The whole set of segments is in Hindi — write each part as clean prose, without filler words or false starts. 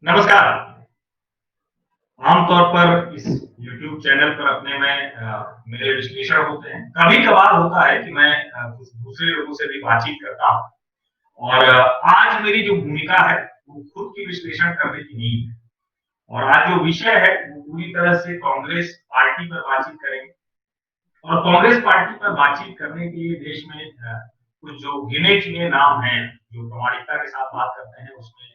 नमस्कार। आमतौर पर इस यूट्यूब चैनल पर अपने में मेरे विश्लेषण होते हैं। कभी-कभार होता है कि मैं कुछ दूसरे लोगों से भी बातचीत करता हूँ और आज मेरी जो भूमिका है, वो खुद की विश्लेषण करने की नहीं है और आज जो विषय है, वो पूरी तरह से कांग्रेस पार्टी पर बातचीत करेंगे और कांग्रेस पार्टी पर बातचीत करने के लिए देश में कुछ जो गिने-चुने नाम हैं, जो प्रामाणिकता के साथ बात करते हैं, उसमें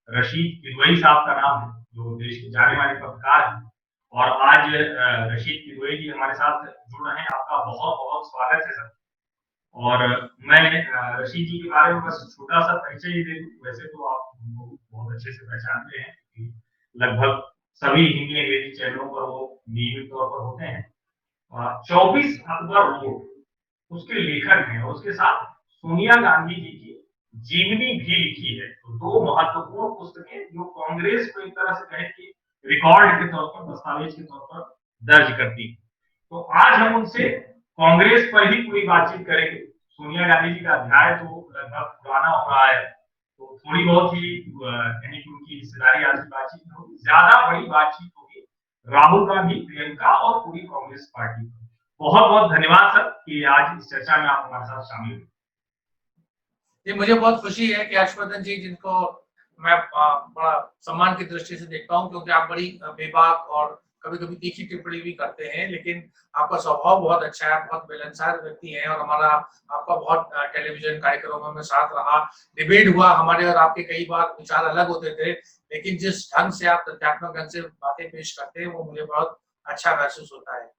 रशीद किदवई साहब का नाम है, जो देश के जाने-माने पत्रकार हैं और आज रशीद किदवई जी हमारे साथ जुड़ रहे हैं। आपका बहुत-बहुत स्वागत है सर। और मैं रशीद जी के बारे में बस छोटा-सा परिचय ही दे दूँ। वैसे तो आप उनको बहुत अच्छे से पहचानते हैं क्योंकि लगभग सभी हिंदी अंग्रेजी चैनलों पर वो नियमित तौर पर होते हैं। 24 अकबर रोड उसके लेखक हैं और उसके साथ सोनिया गांधी जी की जीवनी भी लिखी है। तो 2 महत्वपूर्ण पुस्तकें जो कांग्रेस को एक तरह से कहें कि रिकॉर्ड के तौर पर, दस्तावेज के तौर पर दर्ज करती है। तो आज हम उनसे कांग्रेस पर ही पूरी बातचीत करेंगे। सोनिया गांधी जी का अध्याय तो लगभग पुराना हो रहा है, तो थोड़ी बहुत ही कहीं की उनकी हिस्सेदारी आज की बातचीत में होगी। ज़्यादा बड़ी बातचीत होगी राहुल गांधी, प्रियंका और पूरी कांग्रेस पार्टी पर। बहुत-बहुत धन्यवाद सर कि आज इस चर्चा में आप हमारे साथ शामिल हुए। ये मुझे बहुत खुशी है कि हर्षवर्धन जी, जिनको मैं बड़ा सम्मान की दृष्टि से देखता हूँ, क्योंकि आप बड़ी बेबाक और कभी-कभी तीखी टिप्पणी भी करते हैं, लेकिन आपका स्वभाव बहुत अच्छा है, आप बहुत मिलनसार व्यक्ति हैं और हमारा आपका बहुत टेलीविज़न कार्यक्रमों में साथ रहा, डिबेट हुआ, हमारे और आपके कई बार विचार अलग होते थे, लेकिन जिस ढंग से आप तथ्यात्मक ढंग से बातें पेश करते हैं, वो मुझे बहुत अच्छा महसूस होता है।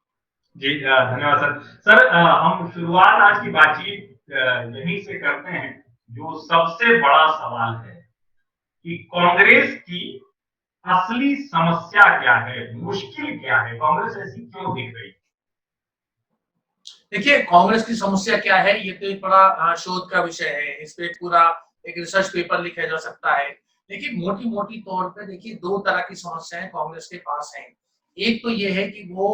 जी धन्यवाद सर। सर हम शुरुआत आज की बातचीत यहीं से करते हैं। जो सबसे बड़ा सवाल है कि कांग्रेस की असली समस्या क्या है? मुश्किल क्या है? कांग्रेस ऐसी क्यों दिख रही है? देखिए, कांग्रेस की समस्या क्या है, ये तो एक बड़ा शोध का विषय है। इस पे पूरा एक रिसर्च पेपर लिखा जा सकता है। लेकिन मोटी-मोटी तौर पे देखिए 2 तरह की समस्याएँ कांग्रेस के पास हैं। एक तो ये है कि वो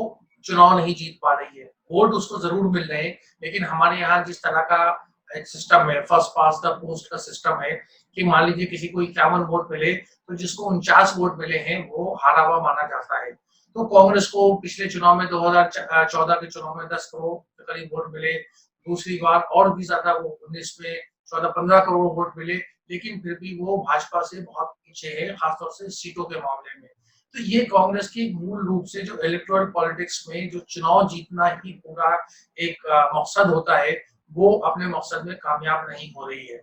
चुनाव नहीं जीत पा रही है। वोट उसको ज़रूर मिल रहे हैं, लेकिन हमारे यहाँ जिस तरह का एक सिस्टम है, फर्स्ट पास द पोस्ट का सिस्टम है, कि मान लीजिए किसी को 51 वोट मिले, तो जिसको 49 वोट मिले हैं, वो हारा हुआ माना जाता है। तो कांग्रेस को पिछले चुनाव में 2014 के चुनाव में 10 करोड़ के करीब वोट मिले, दूसरी बार और भी ज्यादा वो 19 में 14-15 करोड़ वोट मिले, लेकिन फिर भी वो भाजपा से बहुत पीछे है, खासतौर से सीटों के मामले में। तो ये कांग्रेस की मूल रूप से जो इलेक्टोरल पॉलिटिक्स में जो चुनाव जीतना ही पूरा एक मकसद होता है, वो अपने मकसद में कामयाब नहीं हो रही है।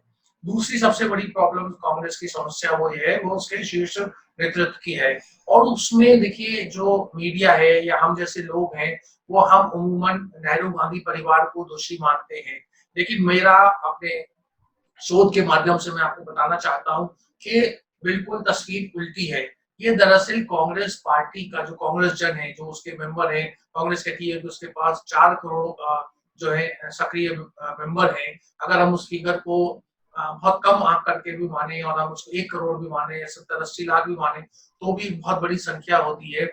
दूसरी सबसे बड़ी प्रॉब्लम कांग्रेस की समस्या वो ये है, वो उसके शीर्ष नेतृत्व की है। और उसमें देखिए जो मीडिया है या हम जैसे लोग हैं, वो हम उमूमन नेहरू गांधी परिवार को दोषी मानते हैं, लेकिन मेरा अपने शोध के माध्यम से मैं आपको बताना चाहता हूँ कि बिल्कुल तस्वीर उल्टी है। ये दरअसल कांग्रेस पार्टी का जो कांग्रेस जन है, जो उसके मेंबर हैं, कांग्रेस कहती है कि उसके पास 4 करोड़ जो है सक्रिय मेंबर हैं। अगर हम उस फिगर को बहुत कम आंक करके भी माने और हम उसको 1 करोड़ भी माने या 70-80 लाख भी माने, तो भी बहुत बड़ी संख्या होती है।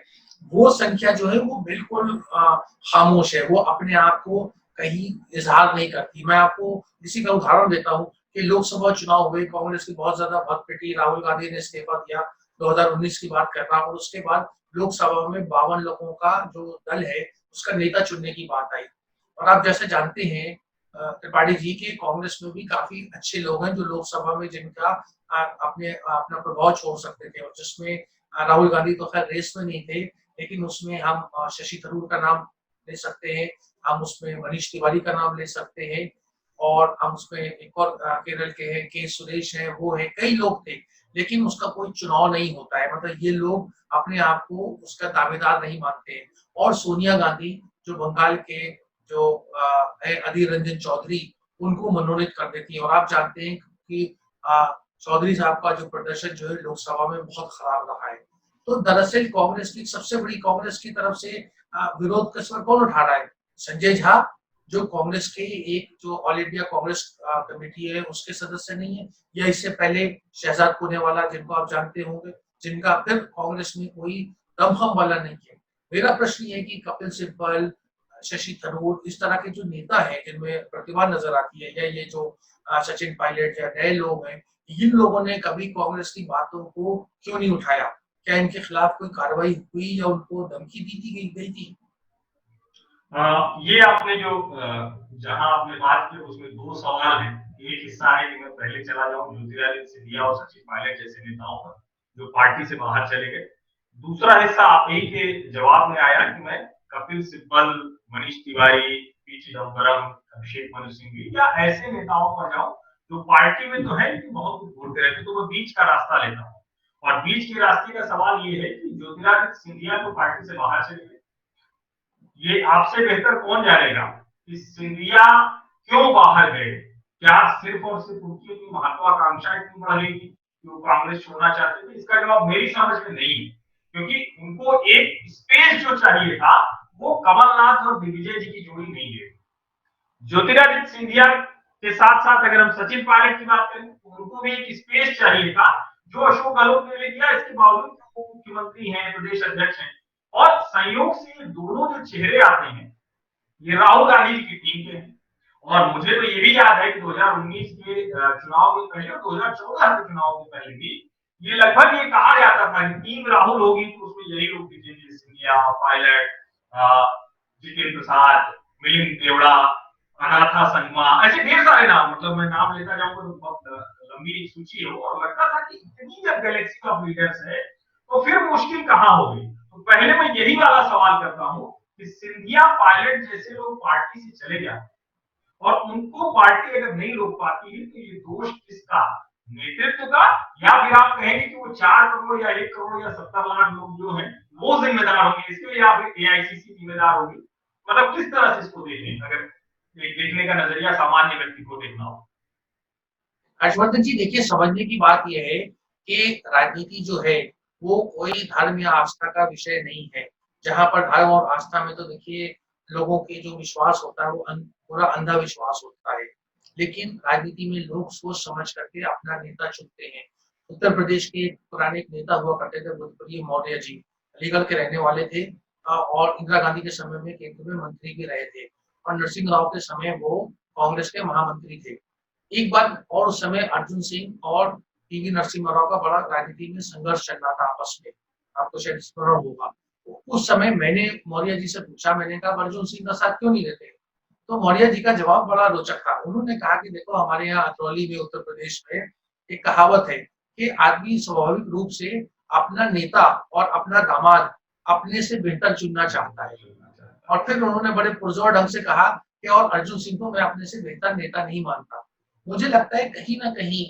वो संख्या जो है वो बिल्कुल खामोश है, वो अपने आप को कहीं इज़हार नहीं करती। मैं आपको इसी का उदाहरण देता हूँ कि लोकसभा चुनाव हुए, कांग्रेस की बहुत ज्यादा भग पिटी, राहुल गांधी ने इस्तीफा दिया, 2019 की बात कर रहा हूँ, और उसके बाद लोकसभा में 52 लोगों का जो दल है, उसका नेता चुनने की बात आई। और आप जैसे जानते हैं त्रिपाठी जी की कांग्रेस में भी काफी अच्छे लोग हैं जो लोकसभा में जिनका अपना प्रभाव छोड़ सकते थे, और जिसमें राहुल गांधी तो खैर रेस में नहीं थे, लेकिन उसमें हम शशि थरूर का नाम ले सकते हैं, हम उसमें मनीष तिवारी का नाम ले सकते हैं, और हम उसमें एक और केरल के हैं के सुरेश हैं, वो है, कई लोग थे, लेकिन उसका कोई चुनाव नहीं होता है। मतलब ये लोग अपने आप को उसका दावेदार नहीं मानते हैं। और सोनिया गांधी जो बंगाल के जो है अधीर रंजन चौधरी, उनको मनोनीत कर देती है। और आप जानते हैं कि चौधरी साहब का जो प्रदर्शन जो है लोकसभा में बहुत खराब रहा है। तो दरअसल कांग्रेस की सबसे बड़ी, कांग्रेस की तरफ से विरोध का स्वर कौन उठा रहा है? संजय झा, जो कांग्रेस के एक जो ऑल इंडिया कांग्रेस कमेटी है उसके सदस्य नहीं है, या इससे पहले शहजाद पुनेवाला, जिनको आप जानते होंगे, जिनका फिर कांग्रेस में कोई दमखम वाला नहीं है। मेरा प्रश्न ये है कि कपिल सिब्बल, शशि थरूर, इस तरह के जो नेता हैं जिनमें प्रतिभा नजर आती है, या ये जो सचिन पायलट या नए लोग हैं, इन लोगों ने कभी कांग्रेस की बातों को क्यों नहीं उठाया? क्या इनके खिलाफ कोई कार्रवाई हुई या उनको धमकी दी थी गई थी? ये आपने जो जहां आपने बात की उसमें दो सवाल हैं। एक हिस्सा है कि मैं पहले चला जाऊं ज्योतिरादित्य सिंधिया और सचिन पायलट जैसे नेताओं पर जो पार्टी से बाहर चले गए। दूसरा हिस्सा आप ही के जवाब में आया कि मैं कपिल सिब्बल, मनीष तिवारी, पी चिदम्बरम, अभिषेक मनु सिंघवी या ऐसे नेताओं पर जाऊं जो पार्टी में तो है लेकिन बहुत कुछ बोलते रहते, तो मैं बीच का रास्ता लेता हूँ। और बीच के रास्ते का सवाल ये है कि ज्योतिरादित्य सिंधिया तो पार्टी से बाहर चले गए, ये आपसे बेहतर कौन जानेगा कि सिंधिया क्यों बाहर गए? क्या सिर्फ और सिर्फ उनकी अपनी महत्वाकांक्षा इतनी बढ़ गई थी कि वो कांग्रेस छोड़ना चाहते थे? इसका जवाब मेरी समझ में नहीं है, क्योंकि उनको एक स्पेस जो चाहिए था वो कमलनाथ और दिग्विजय जी की जोड़ी नहीं है। ज्योतिरादित्य सिंधिया के साथ साथ अगर हम सचिन पायलट की बात करें तो उनको भी एक स्पेस चाहिए था जो अशोक गहलोत ने ले लिया। इसके बावजूद वो मुख्यमंत्री हैं, प्रदेश अध्यक्ष हैं, और संयोग से ये दोनों जो चेहरे आते हैं ये राहुल गांधी की टीम के हैं। और मुझे तो ये भी याद है कि 2019 के चुनाव के पहले और 2014 के चुनाव के पहले भी ये लगभग ये कहा जाता था कि टीम राहुल होगी तो उसमें यही लोग दिखेंगे, सिंधिया, पायलट, जितेंद्र प्रसाद, मिलिंद देवड़ा, अनाथा संगमा, ऐसे ढेर सारे नाम, मतलब मैं नाम लेता जाऊंगा तो बहुत लंबी सूची हो। और लगता था कि इतनी जब गैलेक्सी ऑफ लीडर्स है तो फिर मुश्किल कहां होगी। तो पहले मैं यही वाला सवाल करता हूं कि सिंधिया, पायलट जैसे लोग पार्टी से चले जाते और उनको पार्टी अगर नहीं रोक पाती है तो ये दोष किसका? नेतृत्व का, या फिर आप कहेंगे कि वो 4 करोड़ या 1 करोड़ या 70 लाख लोग जो हैं वो जिम्मेदार होंगे इसके लिए, या फिर एआईसीसी जिम्मेदार होगी? मतलब किस तरह से इसको देखें अगर देखने का नजरिया सामान्य व्यक्ति को देखना हो? हर्षवर्धन जी, देखिए, समझने की बात यह है कि राजनीति जो है वो कोई धर्म या आस्था का विषय नहीं है। जहां पर धर्म और आस्था में तो देखिए लोगों के जो विश्वास होता है वो पूरा अंधविश्वास होता है। लेकिन राजनीति में लोग सोच समझ करके अपना नेता चुनते हैं। उत्तर प्रदेश के एक पुराने एक नेता हुआ करते थे, भूतपूर्व मौर्य जी, अलीगढ़ के रहने वाले थे, और इंदिरा गांधी के समय में केंद्र में मंत्री भी रहे थे, और नरसिंह राव के समय वो कांग्रेस के महामंत्री थे। एक बार और उस समय अर्जुन सिंह और पीवी नरसिम्हा राव का बड़ा राजनीति में संघर्ष चल रहा था आपस में, आपको शायद स्मरण होगा। उस समय मैंने मौर्य जी से पूछा, मैंने कहा अर्जुन सिंह का साथ क्यों नहीं देते? तो मौर्य जी का जवाब बड़ा रोचक था। उन्होंने कहा कि देखो, हमारे यहाँ अतरौली में, उत्तर प्रदेश में एक कहावत है कि आदमी स्वाभाविक रूप से अपना नेता और अपना दामाद अपने से बेहतर चुनना चाहता है। और फिर उन्होंने बड़े पुरजोर ढंग से कहा कि और अर्जुन सिंह को मैं अपने से बेहतर नेता नहीं मानता। मुझे लगता है कहीं ना कहीं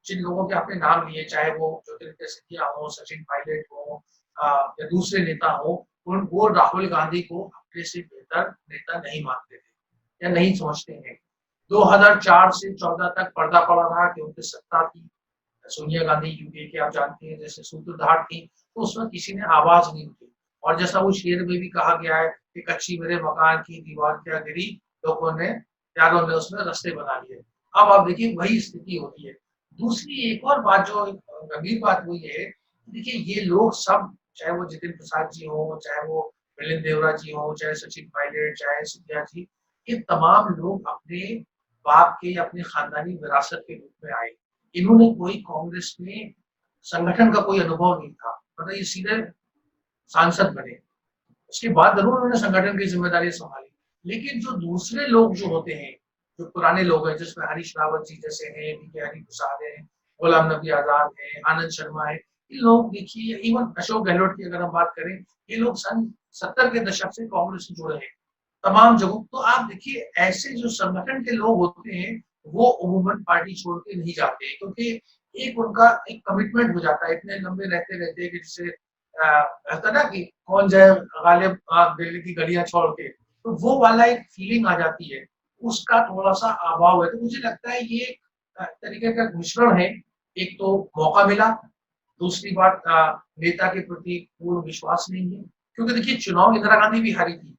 जिन लोगों के आपने नाम लिए, चाहे वो ज्योतिरादित्य सिंधिया हो, सचिन पायलट हो, या दूसरे नेता हो, वो राहुल गांधी को अपने से बेहतर नेता नहीं मानते थे या नहीं समझते हैं। 2004 से 14 तक पर्दा पड़ा रहा कि उनकी सत्ता थी, सोनिया गांधी यूपीए के आप जानते हैं जैसे सूत्रधार थी, तो उसमें किसी ने आवाज नहीं उठी। और जैसा वो शेर में भी कहा गया है कि कच्ची मेरे मकान की दीवार क्या गिरी, लोगों ने, प्यारों ने उसमें रास्ते बना लिए। अब आप देखिए वही स्थिति होती है। दूसरी एक और बात जो गंभीर बात वो ये है, देखिए ये लोग सब, चाहे वो जितेंद्र प्रसाद जी हो, चाहे वो मिलिंद देवरा जी हो, चाहे सचिन पायलट, चाहे सिंधिया जी, ये तमाम लोग अपने बाप के या अपने खानदानी विरासत के रूप में आए। इन्होंने कोई कांग्रेस में संगठन का कोई अनुभव नहीं था, मतलब ये सीधे सांसद बने। उसके बाद जरूर उन्होंने संगठन की जिम्मेदारी संभाली। लेकिन जो दूसरे लोग जो होते हैं, जो पुराने लोग हैं, जिसमें हरीश रावत जी जैसे हैं, बीके हरि प्रसाद है, गुलाम नबी आजाद है, आनंद शर्मा है, ये लोग देखिए, इवन अशोक गहलोत की अगर हम बात करें, ये लोग सन 70 के दशक से कांग्रेस से जुड़े हैं तमाम जगहों। तो आप देखिए ऐसे जो संगठन के लोग होते हैं वो उमूमन पार्टी छोड़ के नहीं जाते, क्योंकि एक उनका एक कमिटमेंट हो जाता है, इतने लंबे रहते रहते कि जैसे कहता ना कि कौन जाए गालिब दिल्ली की गलियां छोड़ के, तो वो वाला एक फीलिंग आ जाती है, उसका थोड़ा सा अभाव है। तो मुझे लगता है ये एक तरीके का मिश्रण है। एक तो मौका मिला, दूसरी बात नेता के प्रति पूर्ण विश्वास नहीं है, क्योंकि देखिए चुनाव इंदिरा गांधी भी हारी थी,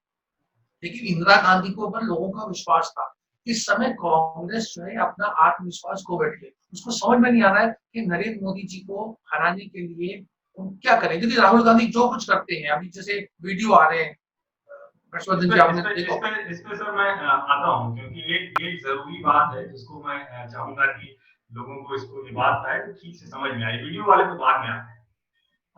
लेकिन इंदिरा गांधी को ऊपर लोगों का विश्वास था। इस समय कांग्रेस जो है अपना आत्मविश्वास खो बैठी है। उसको समझ में नहीं आ रहा है कि नरेंद्र मोदी जी को हराने के लिए क्या करें, क्योंकि राहुल गांधी जो कुछ करते हैं, अभी जैसे वीडियो आ रहे हैं, हर्षवर्धन जी आपने देखो। इस पे सर मैं आता हूँ, क्योंकि एक एक जरूरी बात है जिसको मैं चाहूंगा कि लोगों को इसको ये बात है तो ठीक से समझ में आई, वीडियो वाले तो बाद में आते हैं।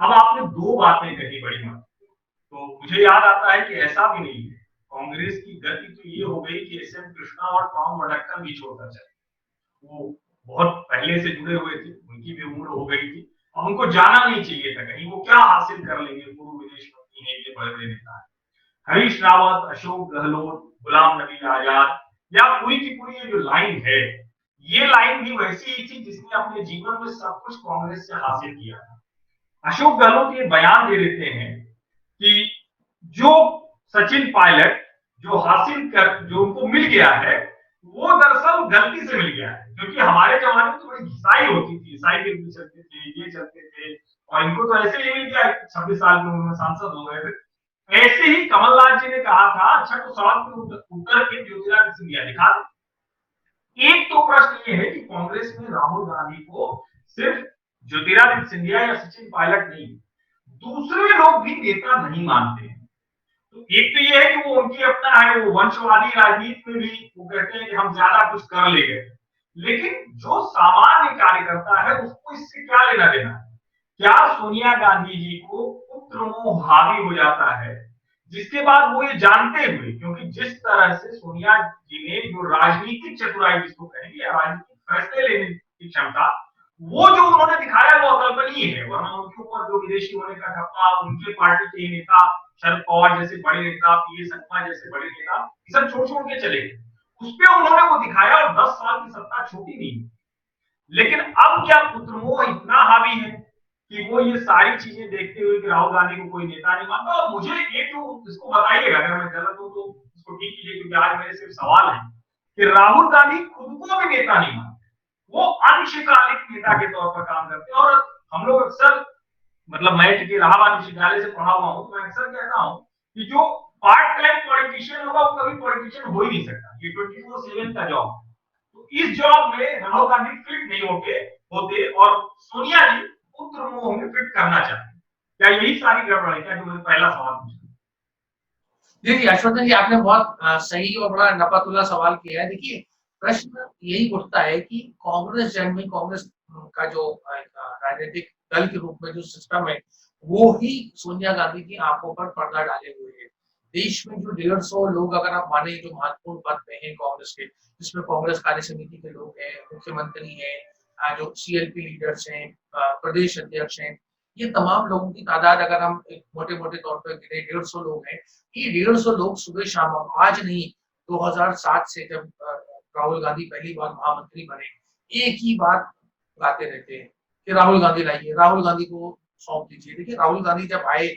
अब आपने 2 बातें कही बड़ी महत्वपूर्ण, तो मुझे याद आता है कि ऐसा भी नहीं है, कांग्रेस की गति तो ये हो गई कि एस.एम. कृष्णा और टॉम वडक्कन भी छोड़कर चले। वो बहुत पहले से जुड़े हुए थे, उनकी भी उम्र हो गई थी, अब उनको जाना नहीं चाहिए था कहीं, वो क्या हासिल कर लेंगे, पूर्व विदेश मंत्री हैं, ये बड़े नेता हैं। हरीश रावत, अशोक गहलोत, गुलाम नबी आजाद या पूरी की पूरी ये जो लाइन है, ये लाइन भी वैसी ही थी जिसने अपने जीवन में सब कुछ कांग्रेस से हासिल किया था। अशोक गहलोत ये बयान दे देते हैं कि जो सचिन पायलट जो उनको मिल गया है, वो दरअसल गलती से मिल गया है, क्योंकि हमारे जमाने में तो बड़ी घिसाई होती थी, ईसाई के भी चलते थे, ये चलते थे, और इनको तो ऐसे ही मिल गया, 26 साल में उन्होंने सांसद हो गए थे। ऐसे ही कमलनाथ जी ने कहा था, अच्छा तो सवाल के उत्तर के ज्योतिरादित्य सिंधिया दिखा दे। एक तो प्रश्न ये है कि कांग्रेस में राहुल गांधी को सिर्फ ज्योतिरादित्य सिंधिया या सचिन पायलट नहीं, दूसरे लोग भी नेता नहीं मानते हैं। तो एक तो ये है कि वो उनकी अपना है, वो वंशवादी राजनीति में भी वो कहते हैं कि हम ज्यादा कुछ कर ले गए, लेकिन जो सामान्य कार्यकर्ता है उसको इससे क्या लेना देना है? क्या सोनिया गांधी जी को पुत्र मोह हावी हो जाता है, जिसके बाद वो ये जानते हुए, क्योंकि जिस तरह से सोनिया जी ने जो राजनीतिक चतुराई जिसको कहेंगे, राजनीतिक फैसले लेने की क्षमता, वो जो उन्होंने दिखाया वो अकल्पनीय है, वरना उनके ऊपर जो विदेशी होने का ठप्पा, उनके पार्टी के नेता शरद पवार जैसे बड़े नेता, पीए संगमा जैसे बड़े नेता, सब छोड़ के चले गए, उस पर उन्होंने वो दिखाया, और 10 साल की सत्ता छोटी नहीं। लेकिन अब क्या पुत्रमोह इतना हावी है कि वो ये सारी चीजें देखते हुए कि राहुल गांधी को कोई नेता नहीं मानता? और मुझे एक तो इसको बताइएगा, अगर मैं गलत हूं तो इसको ठीक कीजिए, क्योंकि आज मेरे सिर्फ सवाल है कि राहुल गांधी खुद को भी नेता नहीं मानते, वो अंशकालिक नेता के तौर पर काम करते हैं। और हम लोग अक्सर, मतलब मैं चूंकि इलाहाबाद विश्वविद्यालय से पढ़ा हुआ हूं, तो मैं अक्सर कहता हूं कि जो पार्ट टाइम पॉलिटिशियन होगा वो कभी पॉलिटिशियन हो ही नहीं सकता, ये 24/7 का जॉब। तो इस जॉब में राहुल गांधी फिट नहीं होते, और सोनिया जी पुत्र मोह में फिट करना चाहते हैं। क्या यही सारी गड़बड़ है क्या, जो मैंने पहला सवाल पूछा? देखिए हर्षवर्धन जी, आपने बहुत सही और बड़ा नपातुला सवाल किया है। देखिए प्रश्न यही उठता है कि कांग्रेस जन में, कांग्रेस का जो राजनीतिक दल के रूप में जो सिस्टम है, वो ही सोनिया गांधी की आंखों पर पर्दा डाले हुए है। देश में जो 150 लोग, अगर आप माने, जो महत्वपूर्ण पद पे हैं कांग्रेस के, जिसमें कांग्रेस कार्य समिति के लोग हैं, मुख्यमंत्री हैं, जो सीएलपी लीडर्स हैं, प्रदेश अध्यक्ष हैं, ये तमाम लोगों की तादाद अगर हम एक मोटे-मोटे तौर पर गिने 150 लोग हैं। ये 150 लोग सुबह शाम, आज नहीं, 2007 से जब राहुल गांधी पहली बार महामंत्री बने, एक ही बात गाते रहते हैं कि राहुल गांधी लाइए, राहुल गांधी को सौंप दीजिए। देखिए राहुल गांधी जब आए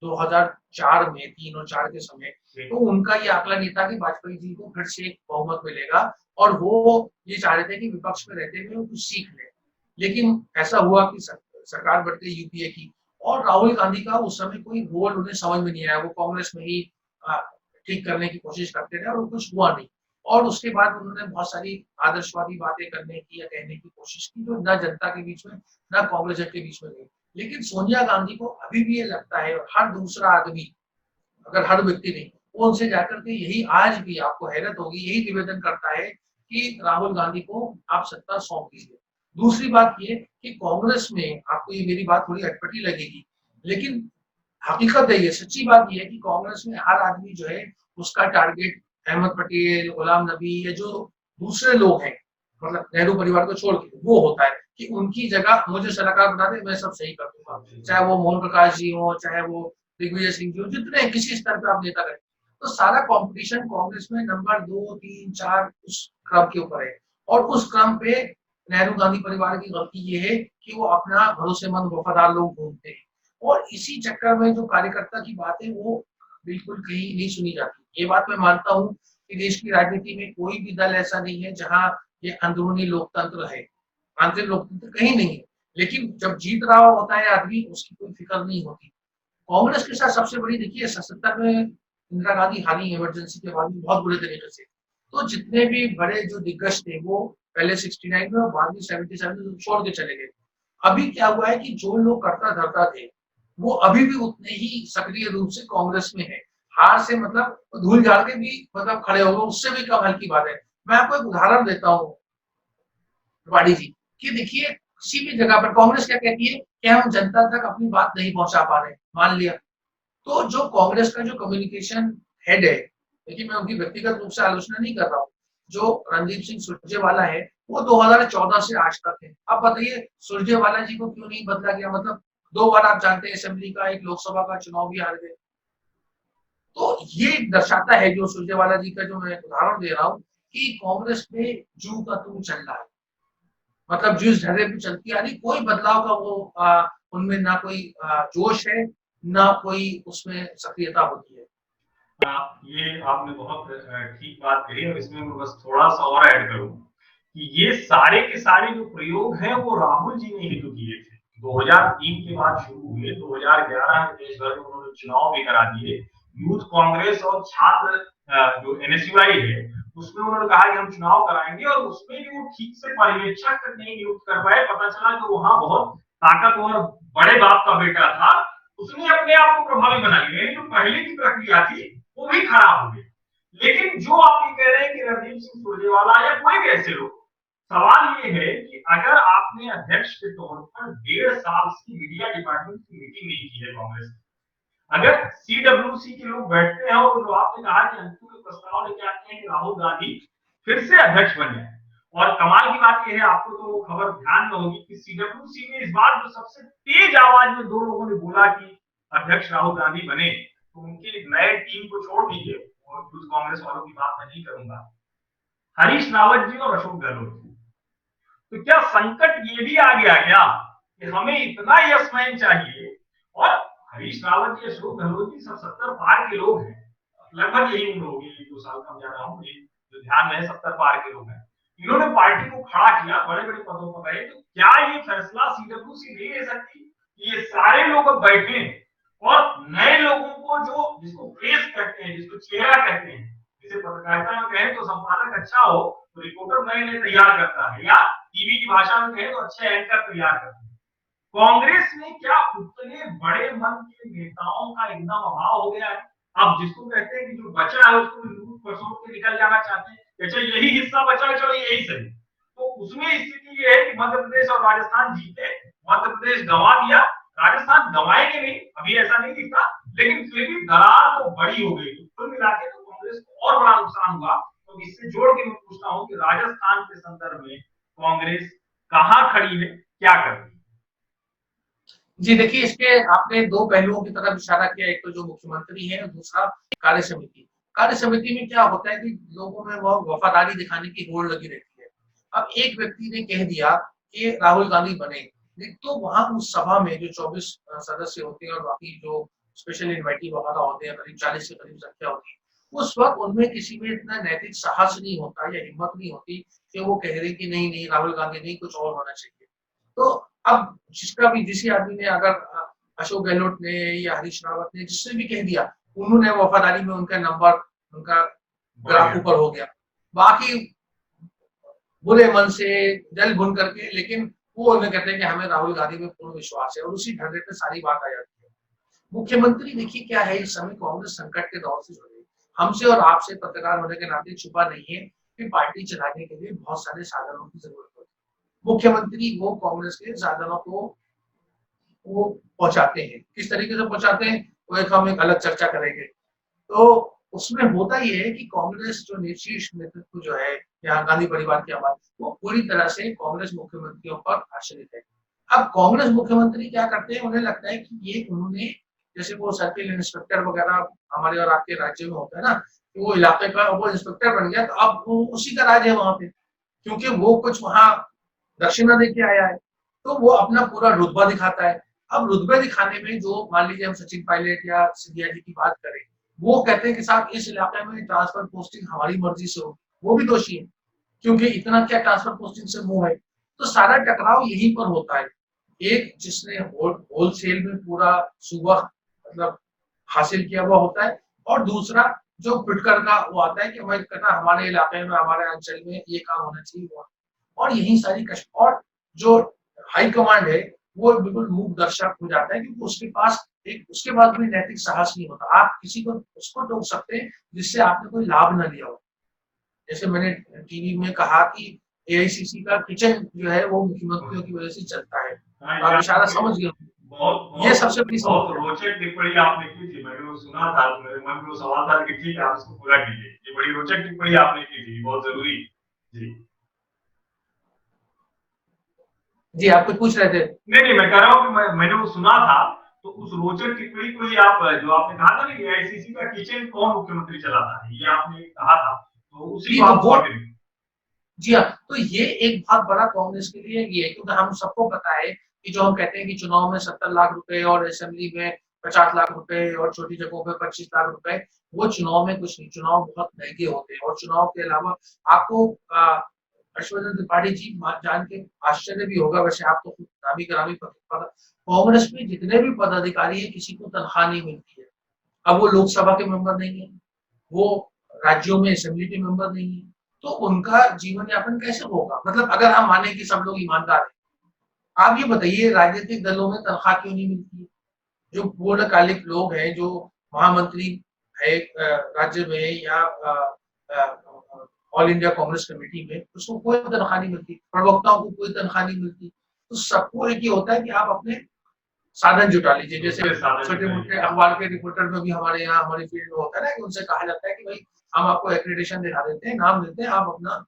2004 में, 3 और 4 के समय, तो उनका ये आकलन ये था कि वाजपेयी जी को फिर से एक बहुमत मिलेगा, और वो ये चाह रहे थे कि विपक्ष में रहते हुए वो कुछ सीख लें। लेकिन ऐसा हुआ कि सरकार बढ़ गई यूपीए की, और राहुल गांधी का उस समय कोई रोल उन्हें समझ में नहीं आया। वो कांग्रेस में ही ठीक करने की कोशिश करते रहे, और कुछ हुआ नहीं। और उसके बाद उन्होंने बहुत सारी आदर्शवादी बातें करने की या कहने की कोशिश की, जो ना जनता के बीच में, ना कांग्रेस के बीच में गई। लेकिन सोनिया गांधी को अभी भी ये लगता है, और हर दूसरा आदमी, अगर हर व्यक्ति नहीं, वो उनसे जाकर के यही, आज भी आपको हैरत होगी, यही निवेदन करता है कि राहुल गांधी को आप सत्ता सौंप दीजिए। दूसरी बात ये कि कांग्रेस में, आपको ये मेरी बात थोड़ी अटपटी लगेगी, लेकिन हकीकत है, ये सच्ची बात ये है कि कांग्रेस में हर आदमी जो है, उसका टारगेट अहमद पटेल, गुलाम नबी, या जो दूसरे लोग हैं, मतलब नेहरू परिवार को छोड़ के, वो होता है कि उनकी जगह मुझे सलाहकार बना दे, मैं सब सही कर दूंगा। चाहे वो मोहन प्रकाश जी हो, चाहे वो दिग्विजय सिंह जी हो, जितने किसी स्तर पे आप नेता रहे, तो सारा कंपटीशन कांग्रेस में नंबर 2, 3, 4 उस क्रम के ऊपर है। और उस क्रम पे नेहरू गांधी परिवार की गलती ये है कि वो अपना भरोसेमंद वफादार लोग ढूंढते हैं, और इसी चक्कर में जो कार्यकर्ता की बात है वो बिल्कुल कहीं नहीं सुनी जाती। ये बात मैं मानता हूँ कि देश की राजनीति में कोई भी दल ऐसा नहीं है जहां ये अंदरूनी लोकतंत्र है, आंतरिक लोकतंत्र कहीं नहीं है। लेकिन जब जीत रहा होता है आदमी, उसकी कोई फिक्र नहीं होती। कांग्रेस के साथ सबसे बड़ी, देखिए 77 में इंदिरा गांधी हारी इमरजेंसी के बाद में बहुत बुरे तरीके से, तो जितने भी बड़े जो दिग्गज थे वो पहले 69 में और बाद में 77 में छोड़ के चले गए। अभी क्या हुआ है कि जो लोग करता धरता थे, वो अभी भी उतने ही सक्रिय रूप से कांग्रेस में है। हार से मतलब धूल झाड़ के भी खड़े हो गए, उससे भी कम हल्की बात है। मैं आपको एक उदाहरण देता हूँ, वाड़ी जी, कि देखिए किसी भी जगह पर कांग्रेस क्या कहती है कि हम जनता तक अपनी बात नहीं पहुंचा पा रहे, मान लिया। तो जो कांग्रेस का जो कम्युनिकेशन हेड है, देखिए मैं उनकी व्यक्तिगत रूप से आलोचना नहीं कर रहा हूँ, जो रणदीप सिंह सुरजेवाला है वो 2014 से आज तक है। अब बताइए सुरजेवाला जी को क्यों नहीं बदला गया? मतलब 2 बार आप जानते हैं असेंबली का, एक लोकसभा का चुनाव भी हार गए। तो ये दर्शाता है, जो सुरजेवाला जी का जो मैं उदाहरण दे रहा हूँ, कि कांग्रेस में जू का तू चल रहा है। मतलब जिस ढर्रे पे चलती आ रही, कोई बदलाव का वो उनमें ना कोई जोश है, ना कोई उसमें सक्रियता होती है। ये आपने बहुत ठीक बात कही, और इसमें मैं बस थोड़ा-सा और ऐड करूँ कि ये सारे के सारे जो प्रयोग हैं वो राहुल जी ने ही तो किए थे। 2003 के बाद शुरू हुए, 2011 में देश भर में उन्होंने चुनाव भी करा दिए। यूथ कांग्रेस और छात्र जो एनएसयूआई है, उसमें उन्होंने कहा कि हम चुनाव कराएँगे, और उसमें भी वो ठीक से पर्यवेक्षक नहीं नियुक्त कर पाए। पता चला कि वहाँ बहुत ताकतवर बड़े बाप का बेटा था, उसने अपने आप को प्रभावी बना लिया। यानी जो पहले की प्रक्रिया थी वो भी खराब हो गई। लेकिन जो आप ये कह रहे हैं कि रणदीप सिंह सुरजेवाला या कोई भी ऐसे लोग, सवाल ये है कि अगर आपने अध्यक्ष के तौर पर 1.5 साल की मीडिया डिपार्टमेंट की मीटिंग नहीं की है कांग्रेस, अगर सीडब्ल्यूसी के लोग बैठते हैं और जो आपने कहा कि अंशु के प्रस्ताव लेके आते हैं कि राहुल गांधी फिर से अध्यक्ष बन जाए, और कमाल की बात यह है, आपको तो खबर ध्यान में होगी कि सीडब्ल्यूसी में इस बार जो सबसे तेज आवाज में 2 लोगों ने बोला कि अध्यक्ष राहुल गांधी बने, तो उनकी नए टीम को छोड़ दीजिए, और कुछ कांग्रेस वालों की बात मैं नहीं करूंगा, हरीश रावत जी और अशोक गहलोत जी। तो क्या संकट ये भी आ गया क्या कि हमें इतना यशमैन चाहिए? और हरीश रावत जी, अशोक गहलोत जी सब 70 पार के लोग हैं, लगभग यही उम्र होगी, 1-2 साल कम ज्यादा होंगे, जो ध्यान में है 70 पार के लोग हैं। इन्होंने पार्टी को खड़ा किया, बड़े-बड़े पदों पर रहे, तो क्या ये फैसला सीडब्ल्यूसी नहीं ले सकती कि ये सारे लोग अब बैठे और नए लोगों को, जो जिसको फेस कहते हैं, जिसको चेहरा कहते हैं, जिसे पत्रकारिता में कहें तो संपादक अच्छा हो तो रिपोर्टर नए-नए तैयार करता है, या टीवी की भाषा में कहें तो अच्छे एंकर तैयार करते हैं। कांग्रेस में क्या उतने बड़े मन के नेताओं का एकदम अभाव हो गया है? अब जिसको कहते हैं कि जो बचा है उसको लूट खसोट के निकल जाना चाहते हैं, अच्छा यही हिस्सा बचा है, चलो यही सही। तो उसमें स्थिति ये है कि मध्य प्रदेश और राजस्थान जीते, मध्य प्रदेश गंवा दिया, राजस्थान गंवाएंगे नहीं, अभी ऐसा नहीं दिखता, लेकिन फिर भी दरार तो बड़ी हो गई। तो कुल मिला के तो कांग्रेस को और बड़ा नुकसान हुआ। तो इससे जोड़ के मैं पूछता हूँ कि राजस्थान के संदर्भ में कांग्रेस कहाँ खड़ी है, क्या कर रही है? जी देखिए, इसके आपने 2 पहलुओं की तरफ इशारा किया, एक तो जो मुख्यमंत्री है और दूसरा कार्य समिति। कार्य समिति में क्या होता है कि लोगों में वो वफादारी दिखाने की होड़ लगी रहती है। अब एक व्यक्ति ने कह दिया कि राहुल गांधी बने, तो वहां उस सभा में जो 24 सदस्य होते हैं और बाकी जो स्पेशल इन्वाइटी वगैरह होते हैं, करीब 40 के करीब संख्या होती है, उस वक्त उनमें किसी में इतना नैतिक साहस नहीं होता या हिम्मत नहीं होती कि वो कह रहे कि नहीं नहीं राहुल गांधी नहीं, कुछ और होना चाहिए। तो अब जिसका भी, जिस आदमी ने अगर अशोक गहलोत ने या हरीश रावत ने जिसने भी कह दिया, उन्होंने वफादारी में उनका नंबर, उनका ग्राफ ऊपर हो गया। बाकी बुरे मन से जल भुन करके, लेकिन वो उन्हें कहते हैं कि हमें राहुल गांधी में पूर्ण विश्वास है, और उसी ढर्रे पे सारी बात आ जाती है। मुख्यमंत्री देखिए क्या है, इस समय कांग्रेस संकट के दौर से जुड़े, हमसे और आपसे पत्रकार होने के नाते छुपा नहीं है कि पार्टी चलाने के लिए बहुत सारे साधनों की जरूरत होती है। मुख्यमंत्री वो कांग्रेस के साधनों को वो पहुंचाते हैं, किस तरीके से पहुंचाते हैं वो हम एक अलग चर्चा करेंगे। तो उसमें होता ये है कि कांग्रेस जो शीर्ष नेतृत्व जो है, यहाँ गांधी परिवार की आवाज, वो पूरी तरह से कांग्रेस मुख्यमंत्रियों पर आश्रित है। अब कांग्रेस मुख्यमंत्री क्या करते हैं, उन्हें लगता है कि ये उन्होंने, जैसे वो सर्किल इंस्पेक्टर वगैरह हमारे और आपके राज्य में होता है ना, कि वो इलाके का वो इंस्पेक्टर बन गया, तो अब वो उसी का राज है वहां पे, क्योंकि वो कुछ वहां दक्षिणा देके आया है, तो वो अपना पूरा रुतबा दिखाता है। अब रुतबे दिखाने में जो, मान लीजिए हम सचिन पायलट या सिंधिया जी की बात करें, वो कहते हैं कि साहब इस इलाके में ट्रांसफर पोस्टिंग हमारी मर्जी से होगी, वो भी दोषी है, क्योंकि इतना क्या ट्रांसफर पोस्टिंग से मुंह है। तो सारा टकराव यहीं पर होता है, एक जिसने होलसेल में पूरा सूबा मतलब हासिल किया हुआ होता है, और दूसरा जो फिटकर का वो आता है कि भाई कहना हमारे इलाके में, हमारे अंचल में ये काम होना चाहिए, और यही सारी कष्ट, और जो हाई कमांड है वो बिल्कुल मूक दर्शक हो जाता है, क्योंकि उसके पास एक, उसके बाद भी नैतिक साहस नहीं होता। आप किसी को उसको टोक सकते हैं जिससे आपने कोई लाभ न लिया हो। जैसे मैंने टीवी में कहा कि एआईसीसी का किचन जो है वो मुख्यमंत्रियों की वजह से चलता है। हाँ, आप इशारा समझ गए, बहुत ये बहुत सबसे बड़ी बहुत समस्या है। रोचक टिप्पणी आपने की थी, मैंने वो सुना था, तो मेरे मन में वो सवाल था कि ठीक है, आप इसको पूरा कीजिए। ये बड़ी रोचक टिप्पणी आपने की थी, बहुत ज़रूरी। जी। जी, आप कुछ पूछ रहे थे? नहीं, मैं कह रहा हूँ कि मैंने वो सुना था, तो उस रोचक टिप्पणी को ही आप जो आपने कहा था ना कि एआईसीसी का किचन कौन मुख्यमंत्री चलाता है, ये आपने कहा था, तो उसी जी, को तो आप वो कंटिन्यू। जी हाँ, तो ये एक बहुत बड़ा कांग्रेस के लिए ये है, क्योंकि हम सबको पता है कि जो हम कहते हैं कि चुनाव में 70 लाख रुपए और असेंबली में 50 लाख रुपए और छोटी जगहों पे 25 लाख रुपए, वो चुनाव में कुछ नहीं। चुनाव बहुत महंगे होते हैं और चुनाव के अलावा आपको हर्षवर्धन त्रिपाठी जी जान के आश्चर्य भी होगा, वैसे आप तो खुद नामी गिरामी कांग्रेस में जितने भी पदाधिकारी है किसी को तनख्वाह नहीं मिलती है। अब वो लोकसभा के मेंबर नहीं है, वो राज्यों में असेंबली के मेंबर नहीं है, तो उनका जीवन यापन कैसे होगा? मतलब अगर हम माने कि सब लोग ईमानदार हैं, आप ये बताइए राजनीतिक दलों में तनख्वाह क्यों नहीं मिलती है? जो पूर्णकालिक लोग हैं, जो महामंत्री है राज्य में या ऑल इंडिया कांग्रेस कमेटी में, उसको कोई तनख्वाह नहीं मिलती, प्रवक्ताओं को कोई तनख्वाह नहीं मिलती। तो सबको एक ही होता है कि आप अपने साधन जुटा लीजिए। जैसे दूसरे साधन छोटे मोटे जुटाइए। अखबार के रिपोर्टर में भी हमारे यहाँ हमारी फील्ड में होता है ना कि उनसे कहा जाता है कि भाई हम आपको एक्रेडिटेशन दिखा देते हैं, नाम देते हैं, आप अपना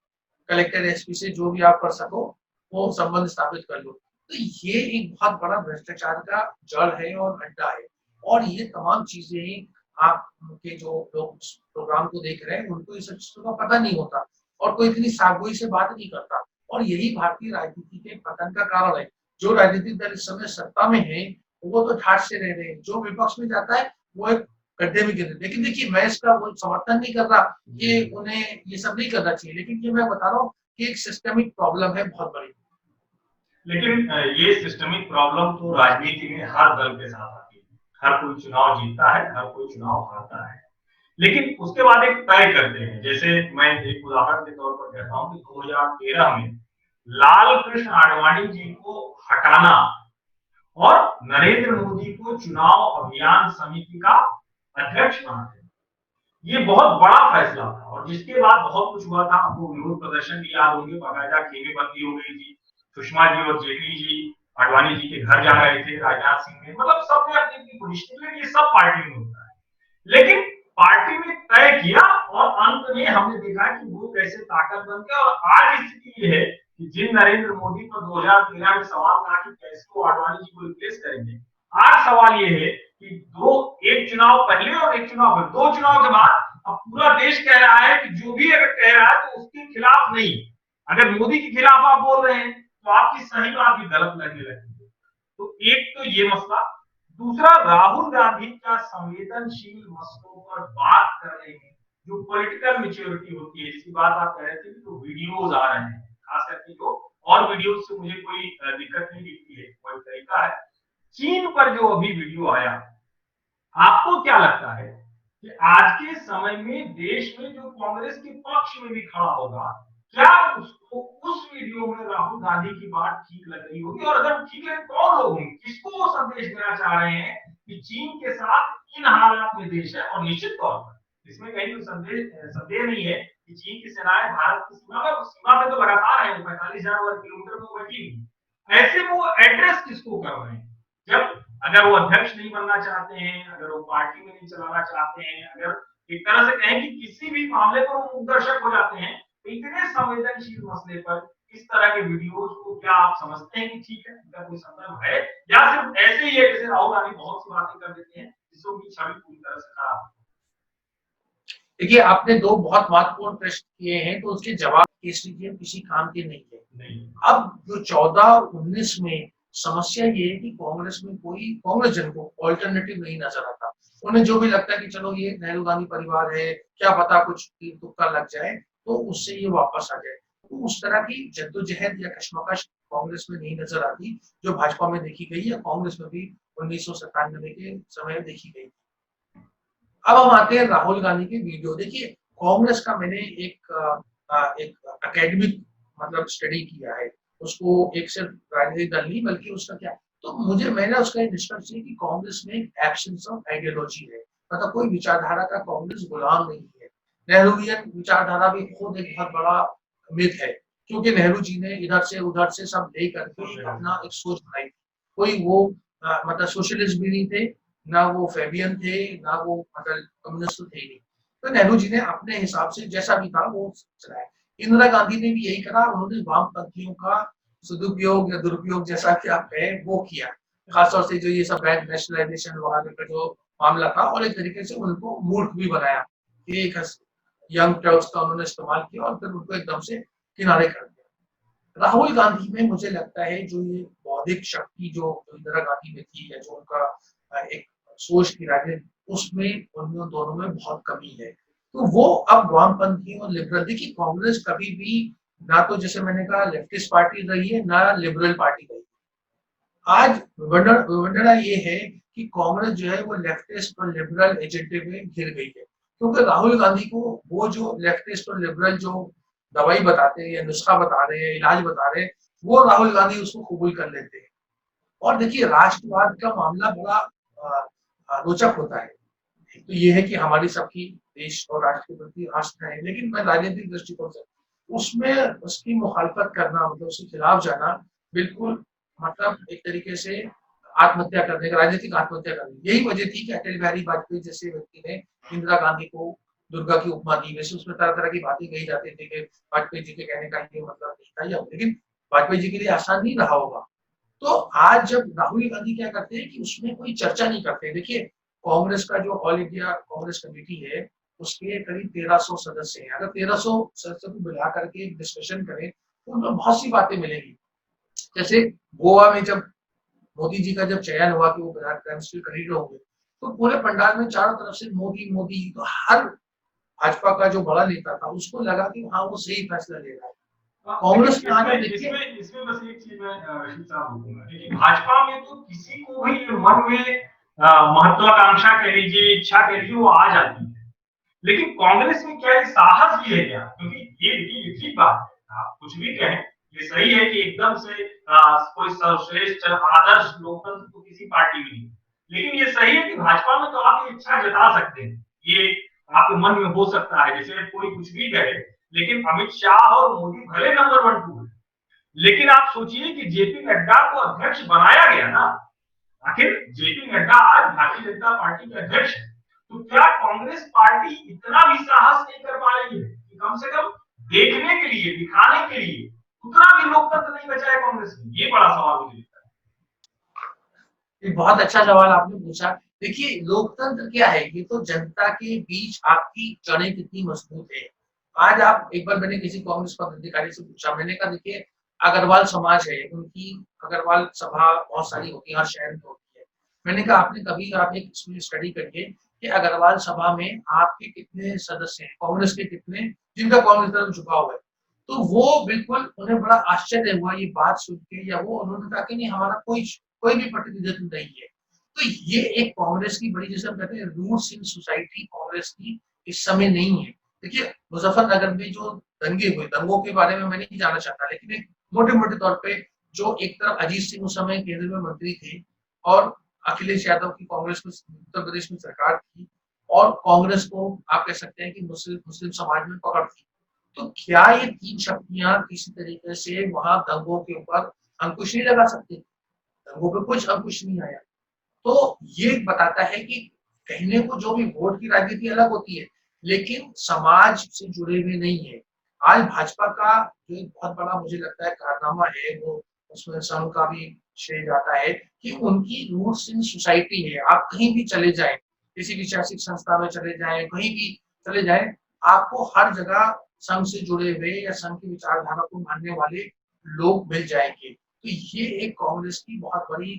कलेक्टर एसपी से जो भी आप कर सको वो संबंध स्थापित कर लो। तो ये एक बहुत बड़ा भ्रष्टाचार का जड़ है और अड्डा है, और ये तमाम चीजें आपके जो लोग प्रोग्राम को देख रहे हैं उनको इस सब चीजों का पता नहीं होता, और कोई इतनी साफगोई से बात नहीं करता। और यही भारतीय राजनीति के पतन का कारण है। जो राजनीतिक दल इस समय सत्ता में है वो तो ठाठ से रह रहे हैं, जो विपक्ष में जाता है वो एक गड्ढे में गिर। लेकिन देखिए, मैं इसका वो समर्थन नहीं कर रहा कि उन्हें ये सब नहीं करना चाहिए, लेकिन ये मैं बता रहा हूँ कि एक सिस्टमिक प्रॉब्लम है बहुत बड़ी। लेकिन ये सिस्टमिक प्रॉब्लम तो राजनीति में हर दल के साथ आती है। हर कोई चुनाव जीतता है, हर कोई चुनाव हारता है, लेकिन उसके बाद एक तय करते हैं। जैसे मैं एक उदाहरण के तौर पर कहता हूँ कि 2013 में लाल कृष्ण आडवाणी जी को हटाना और नरेंद्र मोदी को चुनाव अभियान समिति का अध्यक्ष बनाते, ये बहुत बड़ा फैसला था, और जिसके बाद बहुत कुछ हुआ था। आपको विरोध प्रदर्शन भी याद होंगे, बाकायदा खेमेबंदी हो गई थी। सुषमा जी और जेटली जी आडवाणी जी के घर जा रहे थे, राजनाथ सिंह ने, मतलब सबने अपनी अपनी पोजीशन, ये सब पार्टी में होता है। लेकिन पार्टी ने तय किया और अंत में हमने देखा कि वो कैसे ताकत बन गया। और आज स्थिति ये है कि जिन नरेंद्र मोदी पर 2013 में सवाल था कि कैसे वो आडवाणी जी को रिप्लेस करेंगे, आज सवाल ये है कि एक चुनाव पहले और एक चुनाव फिर, 2 चुनाव के बाद अब पूरा देश कह रहा है कि जो भी अगर कह रहा है तो उसके खिलाफ नहीं। अगर मोदी के खिलाफ आप बोल रहे हैं तो आपकी सही बात भी गलत लगने लगती है। तो एक तो ये मसला, दूसरा राहुल गांधी का संवेदनशील मसलों पर बात करने में जो पॉलिटिकल मेच्योरिटी होती है, जिसकी बात आप कह रहे थे, तो वीडियोज आ रहे हैं खास करके, जो और वीडियोज से मुझे कोई दिक्कत नहीं दिखती है, कोई तरीका है। चीन पर जो अभी वीडियो आया, आपको क्या लगता है कि आज के समय में देश में जो कांग्रेस के पक्ष में भी खड़ा होगा, क्या उसको उस वीडियो में राहुल गांधी की बात ठीक लग रही होगी? और अगर ठीक है, कौन लोग होंगे, किसको वो संदेश देना चाह रहे हैं कि चीन के साथ इन हालात में देश है? और निश्चित तौर पर इसमें कहीं संदेह नहीं है कि चीन की सेनाएं भारत की सीमा में तो लगातार है, 45,000 वर्ग किलोमीटर में बैठी हुई। ऐसे वो एड्रेस किसको कर रहे हैं? जब अगर वो अध्यक्ष नहीं बनना चाहते हैं, अगर वो पार्टी में नहीं चलाना चाहते हैं, अगर एक तरह से कहें कि किसी भी मामले पर वो मूकदर्शक हो जाते हैं, तो इतने संवेदनशील मसले पर इस तरह के वीडियोज को क्या आप समझते हैं कि ठीक है, इनका कोई संदर्भ है, या सिर्फ ऐसे ही है जैसे राहुल गांधी बहुत सी बातें कर देते हैं जिससे उनकी छवि पूरी तरह से खराब? देखिए, आपने दो बहुत महत्वपूर्ण प्रश्न किए हैं, तो उसके जवाब किसी काम के नहीं है। नहीं। अब जो 14 और 19 में समस्या ये है कि कांग्रेस में कोई कांग्रेस जन को ऑल्टरनेटिव नहीं नजर आता। उन्हें जो भी लगता है कि चलो ये नेहरू गांधी परिवार है, क्या पता कुछ तुक्का लग जाए तो उससे ये वापस आ जाए। तो उस तरह की जद्दोजहद या कश्मकश कांग्रेस में नहीं नजर आती, जो भाजपा में देखी गई या कांग्रेस में भी 1997 के समय देखी गई। अब हम आते हैं राहुल गांधी के वीडियो। देखिए, कांग्रेस का मैंने एक एकेडमिक मतलब स्टडी किया है उसको, एक सिर्फ राजनीतिक दल नहीं बल्कि उसका क्या, तो मैंने उसका एक निष्कर्ष है कि कांग्रेस में एब्सेंस ऑफ आइडियोलॉजी है। मतलब कोई विचारधारा का कांग्रेस गुलाम नहीं है। नेहरूवियन विचारधारा भी खुद एक बहुत बड़ा मिथ है। क्योंकि नेहरू जी ने इधर से उधर से सब ले करके एक अपना एक सोच बनाई। कोई वो मतलब सोशलिस्ट भी नहीं थे, ना वो फेबियन थे, ना वो मतलब कम्युनिस्ट थे ही नहीं। तो नेहरू जी ने अपने हिसाब से जैसा भी था वो चलाया। इंदिरा गांधी ने भी यही करा, उन्होंने वामपंथियों का सदुपयोग या दुरुपयोग जैसा कि आप कहें वो किया। खासतौर से जो ये सब बैंक नेशनलाइजेशन वगैरह का जो मामला था, और एक तरीके से उनको मूर्ख भी बनाया। एक यंग क्राउड्स का उन्होंने इस्तेमाल किया और फिर उनको एकदम से किनारे कर दिया। राहुल गांधी में मुझे लगता है जो ये बौद्धिक शक्ति जो इंदिरा गांधी में थी, या जो उनका एक सोच की राजनीति, उसमें उन दोनों में बहुत कमी है। तो वो अब वामपंथी और लिबरल, देखिए कांग्रेस कभी भी ना तो जैसे मैंने कहा लेफ्टिस्ट पार्टी रही है, ना लिबरल पार्टी रही है। आज विडंबना ये है कि कांग्रेस जो है वो लेफ्टिस्ट और लिबरल एजेंडे में घिर गई है, क्योंकि राहुल गांधी को वो जो लेफ्टिस्ट और लिबरल जो दवाई बताते हैं या नुस्खा बता रहे हैं, इलाज बता रहे हैं, वो राहुल गांधी उसको कबूल कर लेते हैं। और देखिए राष्ट्रवाद का मामला बड़ा रोचक होता है। तो ये है कि हमारी सबकी देश और राष्ट्र के प्रति आस्था है, लेकिन मैं राजनीतिक दृष्टिकोण से उसमें उसकी मुखालफत करना, मतलब उसके खिलाफ जाना, बिल्कुल मतलब एक तरीके से आत्महत्या करने का, राजनीतिक आत्महत्या करने। यही वजह थी कि अटल बिहारी वाजपेयी जैसे व्यक्ति ने इंदिरा गांधी को दुर्गा की उपमा दी। वैसे उसमें तरह तरह की बातें कही जाती थी कि वाजपेयी जी के कहने का ये मतलब नहीं था, या लेकिन वाजपेयी जी के लिए आसान नहीं रहा होगा। तो आज जब राहुल गांधी क्या करते हैं कि उसमें कोई चर्चा नहीं करते। देखिए कांग्रेस का जो ऑल इंडिया कांग्रेस कमेटी है, उसके करीब 1300 सदस्य हैं। अगर 1300 सदस्यों को मिला करके डिस्कशन करें तो उनमें बहुत सी बातें मिलेंगी। जैसे गोवा में जब मोदी जी का जब चयन हुआ कि वो प्राइम मिनिस्टर खरीद होंगे, तो पूरे पंडाल में चारों तरफ से मोदी मोदी, तो हर भाजपा का जो बड़ा नेता था उसको लगा कि हाँ वो सही फैसला ले रहा है। कांग्रेस में आगे देखिए, इसमें बस एक चीज मैं रशीद साहब बोलूंगा कि भाजपा में तो किसी को भी मन में महत्वाकांक्षा कह लीजिए, इच्छा कह लीजिए, वो आ जाती है। लेकिन कांग्रेस में क्या साहस भी है क्या? क्योंकि ये देखिए ठीक बात है, आप कुछ भी कहें, ये सही है कि एकदम से कोई सर्वश्रेष्ठ आदर्श लोकतंत्र तो किसी पार्टी में नहीं, लेकिन ये सही है कि भाजपा में तो आप इच्छा जता सकते हैं, ये आपके मन में हो सकता है। जैसे कोई कुछ भी कहे, लेकिन अमित शाह और मोदी भले नंबर 1 2 है, लेकिन आप सोचिए कि जेपी नड्डा को अध्यक्ष बनाया गया ना। आखिर जेपी नड्डा आज भारतीय जनता पार्टी के अध्यक्ष है, तो क्या कांग्रेस पार्टी इतना भी साहस नहीं कर पा रही है कि कम से कम देखने के लिए, दिखाने के लिए उतना भी लोकतंत्र नहीं बचा है कांग्रेस में? ये बड़ा सवाल मुझे लगता है। एक बहुत अच्छा सवाल आपने पूछा। देखिए लोकतंत्र क्या है, ये तो जनता के बीच आपकी जड़ें कितनी मजबूत है। आज आप एक बार, मैंने किसी कांग्रेस पदाधिकारी से पूछा, मैंने कहा देखिए अग्रवाल समाज है, उनकी अग्रवाल सभा बहुत सारी होती है, हर शहर में होती है। मैंने कहा आपने कभी आप एक इसमें स्टडी करिए कि अग्रवाल सभा में आपके कितने सदस्य हैं, कांग्रेस के कितने, जिनका कांग्रेस तरफ झुकाव है। तो वो बिल्कुल उन्हें बड़ा आश्चर्य हुआ ये बात सुन के, या वो उन्होंने कहा कि नहीं हमारा कोई भी प्रतिनिधित्व नहीं है। तो ये एक कांग्रेस की बड़ी, जैसे हम कहते हैं रूट्स इन सोसाइटी कांग्रेस की इस समय नहीं है। देखिए मुजफ्फरनगर में जो दंगे हुए, दंगों के बारे में मैं नहीं जानना चाहता, लेकिन एक मोटे मोटे तौर पे जो एक तरफ अजीत सिंह उस समय केंद्र में मंत्री थे, और अखिलेश यादव की कांग्रेस में उत्तर प्रदेश में सरकार थी, और कांग्रेस को आप कह सकते हैं कि मुस्लिम समाज में पकड़ थी। तो क्या ये तीन शक्तियां किसी तरीके से वहां दंगों के ऊपर अंकुश नहीं लगा सकती? दंगों पे कुछ अंकुश नहीं आया। तो ये बताता है कि कहने को जो भी वोट की राजनीति अलग होती है, लेकिन समाज से जुड़े हुए नहीं है। आज भाजपा का जो एक बहुत बड़ा मुझे लगता है कारनामा है, वो उसमें संघ का भी श्रेय जाता है कि उनकी रूट्स इन सोसाइटी है। आप कहीं भी चले जाएं, किसी भी शैक्षिक संस्था में चले जाएं, कहीं भी चले जाएं, आपको हर जगह संघ से जुड़े हुए या संघ की विचारधारा को मानने वाले लोग मिल जाएंगे। तो ये एक कांग्रेस की बहुत बड़ी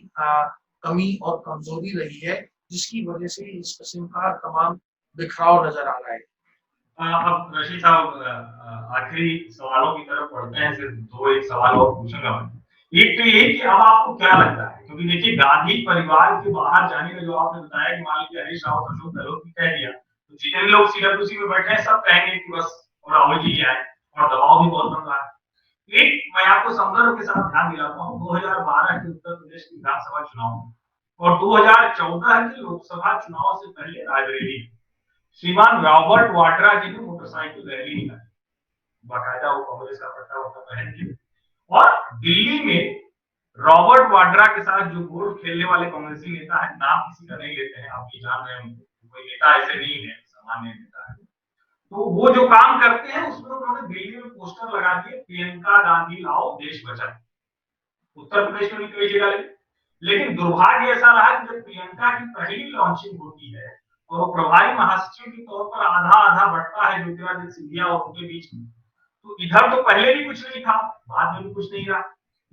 कमी और कमजोरी रही है, जिसकी वजह से इस किस्म का तमाम बिखराव नजर आ रहा है। अब रशीद साहब आखिरी सवालों की तरफ बढ़ते हैं, सिर्फ दो एक सवाल और पूछूंगा मैं। एक तो ये कि अब आपको क्या लगता है, क्योंकि देखिए गांधी परिवार के बाहर जाने का जो आपने बताया कि मान लीजिए हरीश रावत अशोक गहलोत ने कह दिया, तो जितने लोग सीडब्ल्यूसी में बैठे हैं सब कहेंगे कि बस राहुल जी आए, और दबाव भी बहुत बन रहा है। एक मैं आपको संदर्भ के साथ ध्यान दिलाता हूँ 2012 के उत्तर प्रदेश की विधानसभा चुनाव और 2014 के लोकसभा चुनाव से पहले रायबरेली श्रीमान रॉबर्ट वाड्रा जी ने मोटरसाइकिल रैली निकाली। बाकायदा वो कांग्रेस का पट्टा वट्टा पहन के, और दिल्ली में रॉबर्ट वाड्रा के साथ जो गोल्फ खेलने वाले कांग्रेसी नेता है, नाम किसी का नहीं लेते हैं, आप ये जान रहे हैं, कोई नेता ऐसे नहीं है, सामान्य नेता है, तो वो जो काम करते हैं उसमें उन्होंने दिल्ली में पोस्टर लगा दिए, प्रियंका गांधी लाओ देश बचाओ। उत्तर प्रदेश में भी कई जगह लगे, लेकिन दुर्भाग्य ऐसा रहा कि जब प्रियंका की पहली लॉन्चिंग होती है और वो प्रभारी महासचिव के तौर पर आधा आधा बढ़ता है ज्योतिरादित्य सिंधिया और उनके बीच में, तो इधर तो पहले भी कुछ नहीं था, बाद में भी कुछ नहीं रहा,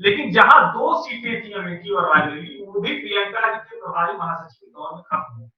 लेकिन जहां 2 सीटें थी अमेठी और रायबरेली, वो भी प्रियंका जी के प्रभारी महासचिव के तौर में खत्म हुई।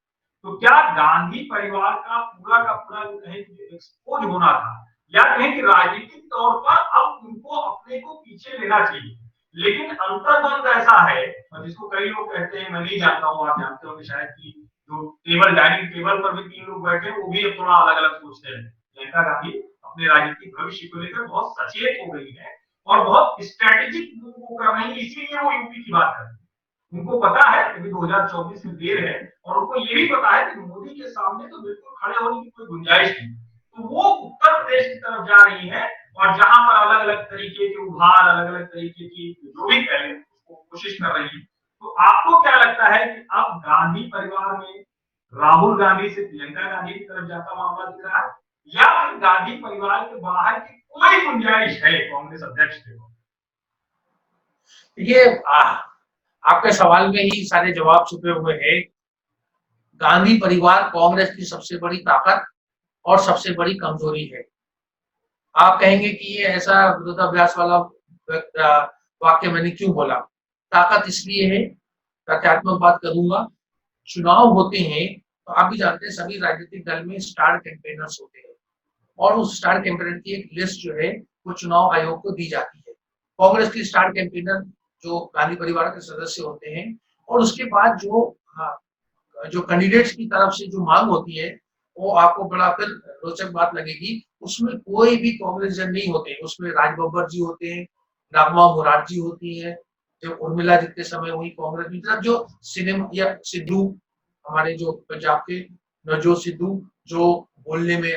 तो क्या गांधी परिवार का पूरा कहें कि एक्सपोज होना था, या कहें कि राजनीतिक तौर पर अब उनको अपने को पीछे लेना चाहिए, लेकिन अंतर्द्वंद ऐसा है, और जिसको कई लोग कहते हैं, मैं नहीं जानता हूँ, आप जानते होंगे शायद, कि जो डाइनिंग टेबल पर भी 3 लोग बैठे हैं, वो भी अब थोड़ा अलग अलग सोचते हैं। प्रियंका गांधी अपने राजनीतिक भविष्य को लेकर बहुत सचेत हो गई है और बहुत स्ट्रेटेजिक मूव कर रही है, इसीलिए वो यूपी की बात कर रही है। उनको पता है कि 2024 में देर है, और उनको ये भी पता है कि मोदी के सामने तो बिल्कुल खड़े होने की कोई गुंजाइश नहीं, तो वो उत्तर प्रदेश की तरफ जा रही है, और जहां पर अलग अलग तरीके के उभार, अलग अलग तरीके की जो भी कह लें, उसको कोशिश कर रही है। तो आपको क्या लगता है कि अब गांधी परिवार में राहुल गांधी से प्रियंका गांधी की तरफ जाता मामला दिख रहा है, या फिर गांधी परिवार के बाहर की कोई गुंजाइश है कांग्रेस अध्यक्ष के? ये आपके सवाल में ही सारे जवाब छुपे हुए हैं। गांधी परिवार कांग्रेस की सबसे बड़ी ताकत और सबसे बड़ी कमजोरी है। आप कहेंगे कि ये ऐसा विरोधाभास वाला वाक्य मैंने क्यों बोला? ताकत इसलिए है, तथ्यात्मक बात करूंगा, चुनाव होते हैं तो आप भी जानते हैं सभी राजनीतिक दल में स्टार कैंपेनर्स होते हैं, और उस स्टार कैंपेनर की एक लिस्ट जो है वो चुनाव आयोग को दी जाती है। कांग्रेस की स्टार कैंपेनर जो गांधी परिवार के सदस्य होते हैं, और उसके बाद जो कैंडिडेट्स की तरफ से जो मांग होती है, वो आपको बड़ा फिर रोचक बात लगेगी, उसमें कोई भी कांग्रेस जन नहीं होते, उसमें राज बब्बर जी होते हैं, नागमा मुरारजी होती है, जो उर्मिला जितने समय हुई कांग्रेस में, मतलब जो सिनेमा या सिद्धू, हमारे जो पंजाब के नवजोत सिद्धू, जो बोलने में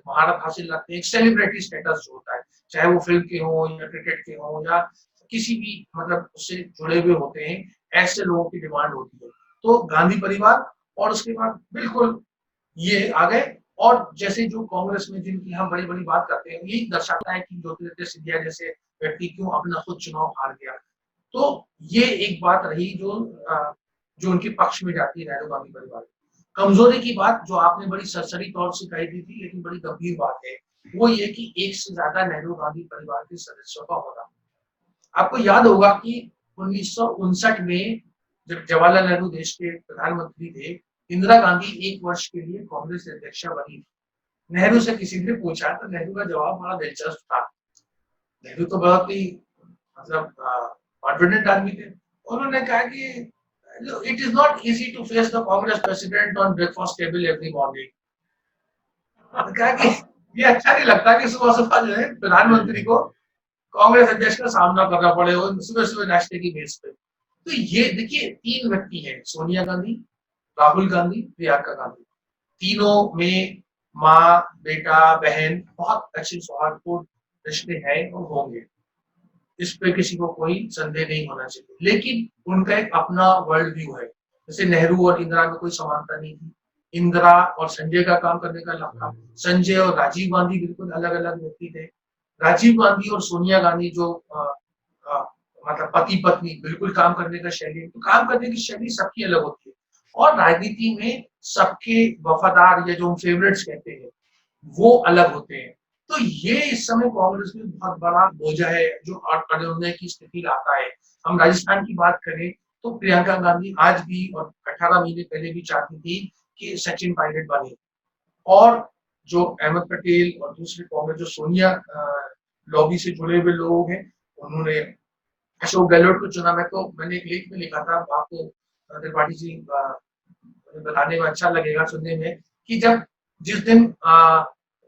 महारत हासिल रखते हैं, एक सेलिब्रिटी स्टेटस जो होता है, चाहे वो फिल्म के हो या क्रिकेट के हो या किसी भी मतलब उससे जुड़े हुए होते हैं, ऐसे लोगों की डिमांड होती है। तो गांधी परिवार, और उसके बाद बिल्कुल ये आ गए, और जैसे जो कांग्रेस में जिनकी हम बड़ी बड़ी बात करते हैं, यही दर्शाता है कि ज्योतिरादित्य सिंधिया जैसे व्यक्ति क्यों अपना खुद चुनाव हार गया। तो ये एक बात रही जो उनके पक्ष में जाती है नेहरू गांधी परिवार। कमजोरी की बात जो आपने बड़ी सरसरी तौर से कही थी, लेकिन बड़ी गंभीर बात है, वो ये कि एक से ज्यादा नेहरू गांधी परिवार के सदस्यों का होना। आपको याद होगा कि 1959 में जब जवाहरलाल नेहरू देश के प्रधानमंत्री थे, इंदिरा गांधी 1 वर्ष के लिए कांग्रेस अध्यक्षा बनी। नेहरू से किसी ने पूछा तो नेहरू का जवाब बड़ा दिलचस्प था। नेहरू तो बहुत ही मतलब कॉन्फिडेंट आदमी थे। उन्होंने कहा कि it is not easy to face the Congress president on breakfast table every morning. कहा कि ये अच्छा नहीं लगता कि सुबह सुबह जो है प्रधानमंत्री को कांग्रेस अध्यक्ष का सामना करना पड़े हो सुबह सुबह नाश्ते की बेस पे। तो ये देखिए 3 व्यक्ति हैं, सोनिया गांधी, राहुल गांधी, प्रियंका गांधी, तीनों में माँ बेटा बहन बहुत अच्छे सौहार्दपूर्ण रिश्ते हैं और होंगे, इस पे किसी को कोई संदेह नहीं होना चाहिए। लेकिन उनका एक अपना वर्ल्ड व्यू है। जैसे नेहरू और इंदिरा में कोई समानता नहीं थी, इंदिरा और संजय का काम करने का लग था, संजय और राजीव गांधी बिल्कुल अलग अलग व्यक्ति थे। राजीव गांधी और सोनिया गांधी जो मतलब पति पत्नी बिल्कुल काम करने का शैली, तो काम करने की शैली सबकी अलग होती है, और राजनीति में सबके वफादार या जो हम फेवरेट्स कहते हैं वो अलग होते हैं। तो ये इस समय कांग्रेस में बहुत बड़ा बोझा है जो अड़ने की स्थिति लाता है। हम राजस्थान की बात करें तो प्रियंका गांधी आज भी और 18 महीने पहले भी चाहती थी कि सचिन पायलट बने, और जो अहमद पटेल और दूसरे कांग्रेस जो सोनिया लॉबी से जुड़े हुए लोग हैं, उन्होंने अशोक गहलोत को चुना। मैंने एक लेख में लिखा था, आपको त्रिपाठी जी बताने में अच्छा लगेगा सुनने में, कि जब जिस दिन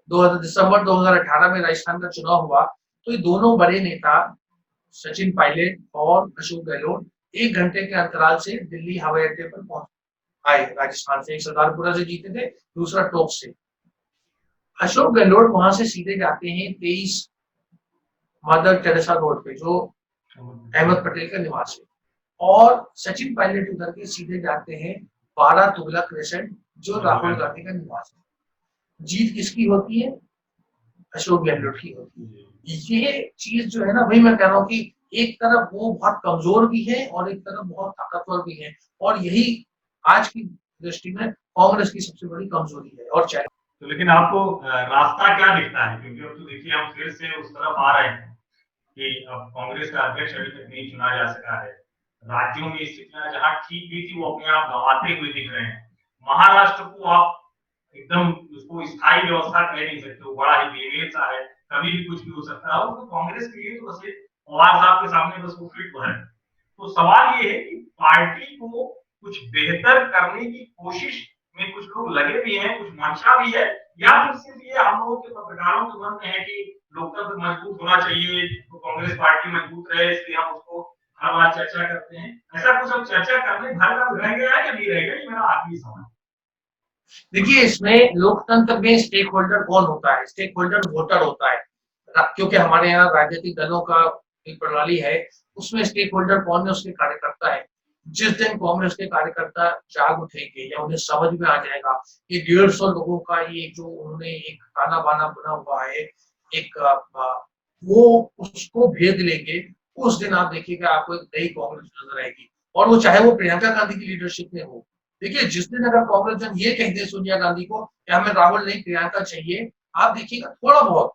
दिसंबर 2018 में राजस्थान का चुनाव हुआ, तो ये दोनों बड़े नेता सचिन पायलट और अशोक गहलोत 1 घंटे के अंतराल से दिल्ली हवाई अड्डे पर आए राजस्थान से। एक सरदारपुरा से जीते थे, दूसरा टोंक से। अशोक गहलोत वहां से सीधे जाते हैं 23 मदर टेरेसा रोड पे, जो अहमद पटेल का निवास है। और सचिन पायलट उधर के सीधे जाते हैं 12 तुगलक क्रेसेंट, जो राहुल गांधी का निवास है। जीत किसकी होती है? अशोक गहलोत की होती है। ये चीज जो है ना भाई, मैं कह रहा हूँ कि एक तरफ वो बहुत कमजोर भी है और एक तरफ बहुत ताकतवर भी है, और यही आज की दृष्टि में कांग्रेस की सबसे बड़ी कमजोरी है और चैलेंज। तो लेकिन आपको रास्ता क्या दिखता है? क्योंकि अब तो देखिए हम फिर से उस तरफ आ रहे हैं कि अब कांग्रेस का अध्यक्ष अभी तक नहीं चुना जा सका है। राज्यों में स्थितियां जहां ठीक भी थी वो अपने आप गंवाते हुए दिख रहे हैं। महाराष्ट्र को आप एकदम उसको स्थायी व्यवस्था कह नहीं सकते, वो बड़ा ही बेमेल सा है, कभी भी कुछ भी हो सकता है। और तो कांग्रेस के लिए तो बस पवार साहब के सामने बस वो फिट है। तो सवाल ये है कि पार्टी को कुछ बेहतर करने की कोशिश में कुछ लोग लगे भी हैं, कुछ मंशा भी है, या फिर सिर्फ ये हम लोगों के पत्रकारों के मन में है कि लोकतंत्र मजबूत होना चाहिए, तो कांग्रेस पार्टी मजबूत रहे, इसलिए हम उसको हर बार चर्चा करते हैं। ऐसा कुछ अब चर्चा करने भर का रह गया है या नहीं रह गया? ये मेरा आखिरी सवाल। देखिए, इसमें लोकतंत्र में स्टेक होल्डर कौन होता है? स्टेक होल्डर वोटर होता है, क्योंकि हमारे यहाँ राजनीतिक दलों का एक प्रणाली है, उसमें स्टेक होल्डर कौन है? उसके कार्यकर्ता है। जिस दिन कांग्रेस के कार्यकर्ता जाग उठेंगे या उन्हें समझ में आ जाएगा कि 150 लोगों का ये जो उन्होंने एक ताना बाना बना हुआ है, एक वो उसको भेद लेंगे, उस दिन आप देखिएगा आपको एक नई कांग्रेस नजर आएगी, और वो चाहे वो प्रियंका गांधी की लीडरशिप में हो। देखिए, जिस दिन अगर कांग्रेस जन ये कह दे सोनिया गांधी को कि हमें राहुल नहीं प्रियंका चाहिए, आप देखिएगा थोड़ा बहुत,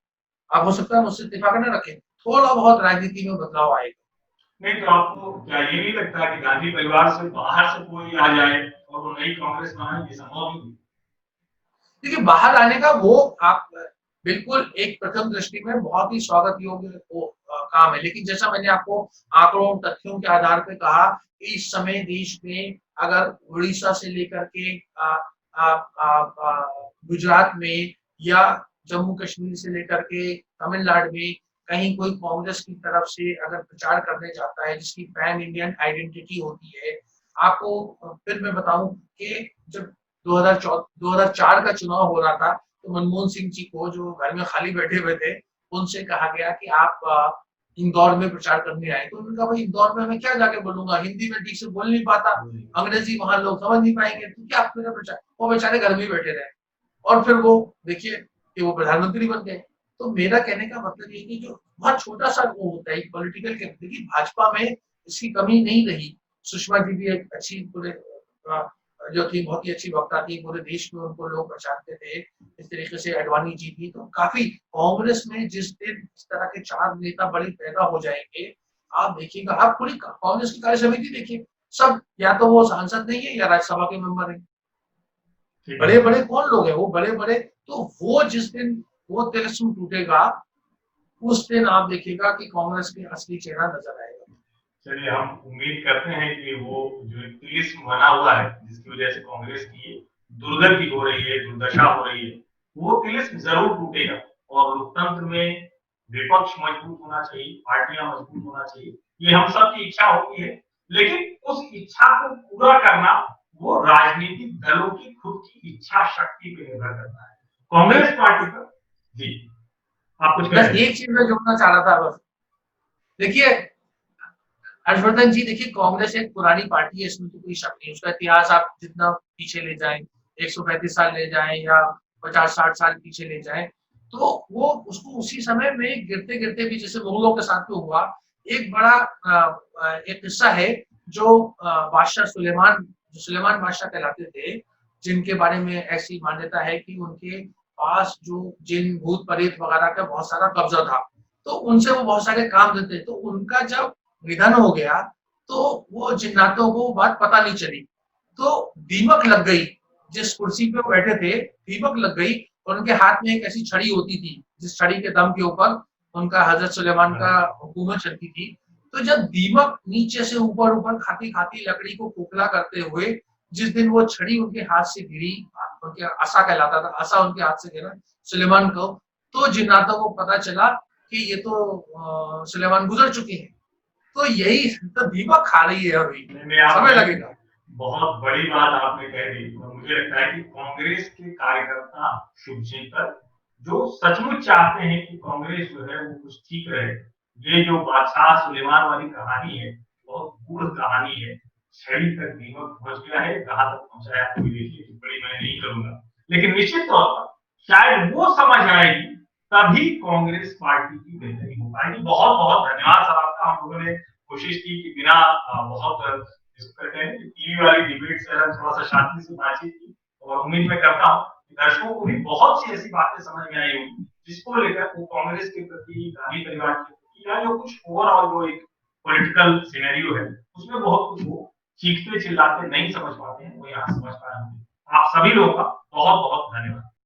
आप हो सकता है मुझसे इत्तेफाक न रखें, थोड़ा बहुत राजनीति में बदलाव आएगा। नहीं, तो आपको क्या ये नहीं लगता कि गांधी परिवार से बाहर से कोई आ जाए और वो नई कांग्रेस बनाए, ये संभव नहीं? देखिए, बाहर आने का वो आप बिल्कुल एक प्रथम दृष्टि में बहुत ही स्वागत योग्य काम है, लेकिन जैसा मैंने आपको आंकड़ों तथ्यों के आधार पर कहा, इस समय देश में अगर उड़ीसा से लेकर के गुजरात में या जम्मू कश्मीर से लेकर के तमिलनाडु में कहीं कोई कांग्रेस की तरफ से अगर प्रचार करने जाता है जिसकी पैन इंडियन आइडेंटिटी होती है, आपको फिर मैं बताऊं कि जब 2004 का चुनाव हो रहा था, तो मनमोहन सिंह जी को, जो घर में खाली बैठे हुए थे, उनसे कहा गया कि आप इंदौर में प्रचार करने आए। तो उन्होंने कहा भाई इंदौर में मैं क्या जाके बोलूंगा, हिंदी में ठीक से बोल नहीं पाता, अंग्रेजी वहां लोग समझ नहीं पाएंगे, तो क्या मेरा प्रचार? वो बेचारे घर में बैठे रहे, और फिर वो देखिए कि वो प्रधानमंत्री बन गए। तो मेरा कहने का मतलब ये कि जो बहुत छोटा सा वो होता है पॉलिटिकल के, देखिए भाजपा में इसकी कमी नहीं रही। सुषमा जी भी एक अच्छी पूरे जो थी, बहुत ही अच्छी वक्ता थी, पूरे देश में उनको लोग पहचानते थे। इस तरीके से अडवाणी जी थी। तो काफी कांग्रेस में जिस दिन इस तरह के 4 नेता बड़े पैदा हो जाएंगे, आप देखिएगा, आप पूरी कांग्रेस की कार्य समिति देखिए, सब या तो वो सांसद नहीं है या राज्यसभा के मेंबर है। बड़े बड़े कौन लोग हैं? वो बड़े बड़े, तो वो जिस दिन वो तिलिस्म टूटेगा, उस दिन आप देखिएगा कि कांग्रेस के असली चेहरा नजर आएगा। चलिए, हम उम्मीद करते हैं कि वो जो तिलिस्म बना हुआ है, जिसकी वजह से कांग्रेस की दुर्गति हो रही है, दुर्दशा हो रही है, वो तिलिस्म जरूर टूटेगा। और लोकतंत्र में विपक्ष मजबूत होना चाहिए, पार्टियां मजबूत होना चाहिए, ये हम सब की इच्छा होती है। लेकिन उस इच्छा को पूरा करना वो राजनीतिक दलों की खुद की इच्छा शक्ति पे निर्भर करता है, कांग्रेस पार्टी पर। जी, आप कुछ बस एक चीज मैं जोड़ना चाह रहा था बस। देखिए हर्षवर्धन जी, देखिए कांग्रेस एक पुरानी पार्टी है, इसमें तो कोई शक नहीं। उसका इतिहास आप जितना पीछे ले जाएं, 135 साल ले जाएं या 50-60 साल पीछे ले जाएं, तो वो उसको उसी समय में गिरते गिरते भी, जैसे मुगलों के साथ में हुआ, एक बड़ा एक किस्सा है जो बादशाह सुलेमान बादशाह कहलाते थे, जिनके बारे में ऐसी मान्यता है कि उनके पास जो जिन भूत प्रेत वगैरह का बहुत सारा कब्जा था, तो उनसे वो बहुत सारे काम देते। तो उनका जब निधन हो गया, तो वो जिन्नातों को बात पता नहीं चली, तो दीमक लग गई। जिस कुर्सी पे वो बैठे थे, दीमक लग गई, और उनके हाथ में एक ऐसी छड़ी होती थी, जिस छड़ी के दम के ऊपर उनका हजरत सुलेमान का हुकूमत चलती थी। तो जब दीमक नीचे से ऊपर ऊपर खाती खाती लकड़ी को खोखला करते हुए, जिस दिन वो छड़ी उनके हाथ से गिरी, उनके असा कहलाता था, असा उनके हाथ से गिरा सुलेमान को, तो जिन्नातों को पता चला कि ये तो सुलेमान गुजर चुके हैं। तो यही तो दीमक खा रही है अभी, समय लगेगा। बहुत बड़ी बात आपने कह दी। और मुझे लगता है कि कांग्रेस के कार्यकर्ता, शुभचिंतक, जो सचमुच चाहते हैं कि कांग्रेस जो है वो कुछ ठीक रहे, ये जो बादशाह सुलेमान वाली कहानी है, बहुत गूढ़ कहानी है। छड़ी तक दीमक पहुँच गया है, कहाँ तक पहुँचा है आपको देखिए, टिप्पणी मैं नहीं करूँगा। लेकिन निश्चित तौर पर शायद वो समझ आएगी, तभी कांग्रेस पार्टी की बेहतरी हो पाएगी। बहुत-बहुत धन्यवाद सर आपका। हम लोगों ने कोशिश की कि बिना बहुत जिसको कहते हैं टीवी वाली डिबेट से अलग थोड़ा-सा शांति से बातचीत की, और उम्मीद मैं करता हूँ कि दर्शकों को भी बहुत सी ऐसी बातें समझ में आई होंगी, जिसको लेकर वो कांग्रेस के प्रति, गांधी परिवार के प्रति, या जो कुछ ओवरऑल जो एक पॉलिटिकल सिनेरियो है, उसमें बहुत कुछ वो चीखते चिल्लाते नहीं समझ पाते हैं, वो यहाँ समझ पाए होंगे। आप सभी लोगों का बहुत-बहुत धन्यवाद।